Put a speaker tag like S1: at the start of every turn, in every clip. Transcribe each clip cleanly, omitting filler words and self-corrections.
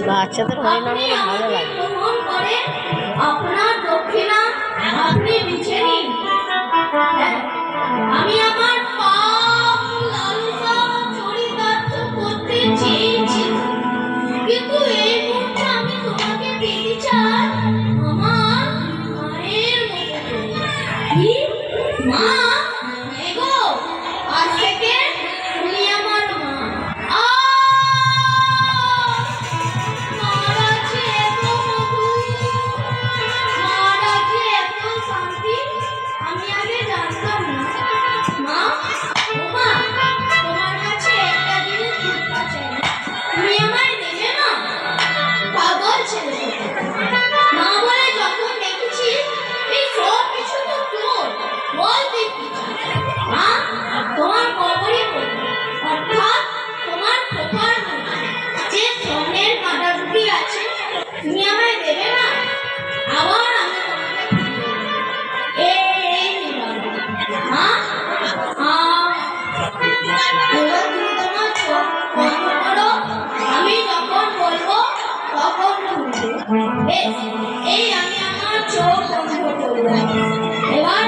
S1: বাচ্চাদের হরিনামগুলো ভালো লাগে।
S2: আপনার দক্ষিণা আপনি লিখে নিন। আমি আমার পাপ লালসা চরিতার্থ করতে চেয়েছি, কিন্তু এই মুহূর্তে আমি তোমাকে পেতে চাই আমার মায়ের মতো। কি মা? এগো আজ থেকে তুমি আমার মা। তুমি আমায় দেবে না? আবার আমি আমি যখন বলবো তখন এই আমি আমার চোখ বন্ধ করবো। এবার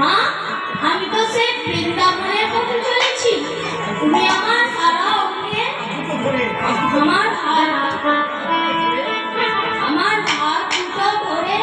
S2: মা, আমি তো সেই বৃন্দাবনের পথে চলেছি। তুমি আমার সারা অঙ্গে আমার হাত দুটো ধরে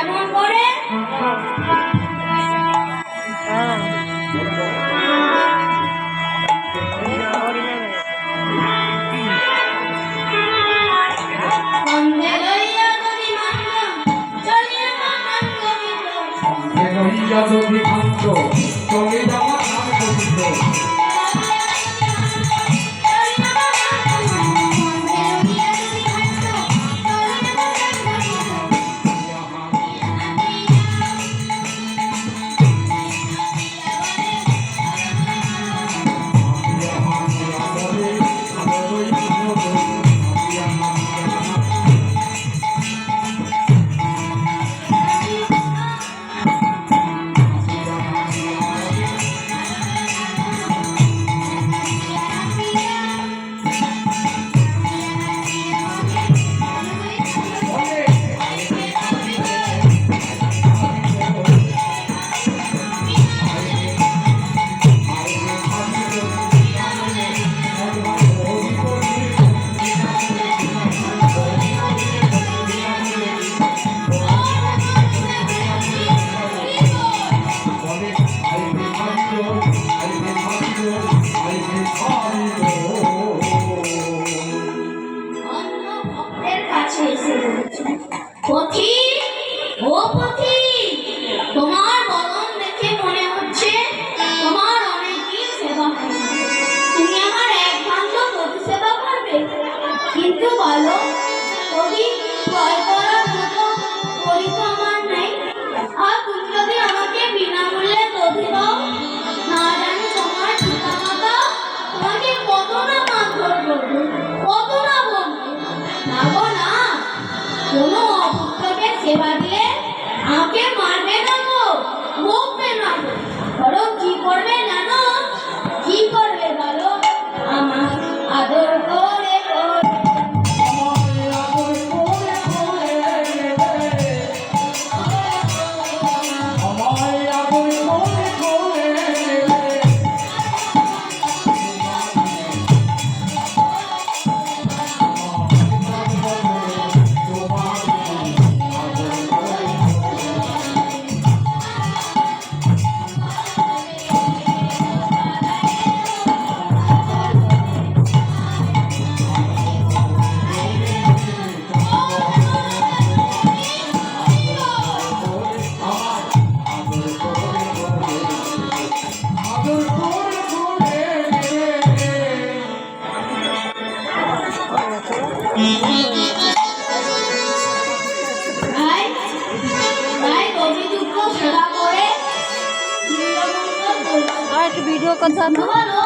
S2: কেমন করে
S1: হ্যাঁ
S2: বন্দে লইয়া যদি মানব চলিয়া মানব গোবিন্দ
S3: লইয়া যদি ভাঙত চলে যাওয়া নাম গোবিন্দ
S2: অন্য ভক্তের কাছে এসে বলেছে পথিক ও পথিক তোমার বদন দেখে মনে হচ্ছে তোমার অনেকদিন সেবা হয়নি তুমি আমার একমাত্র প্রতি সেবা করবে কিন্তু বলো প্রতি ক্রয় করার মতো করি তো আমার নেই আর তুমি যদি আমাকে বিনামূল্যে দধি দাও না জানি তোমার পিতামাতা তোমাকে কত না মারধর করবে কত না বলবে না গো না কোনো অপুত্রকে সেবা দিয়ে আমাকে মারবে না গো বকবে না গো বরং কি করবে জানো কি করবে বলো আমার আদর করে করে ভাই ভাই অভিযুক্ত সেবা করে
S1: আর একটু ভিডিও করতে
S2: বলো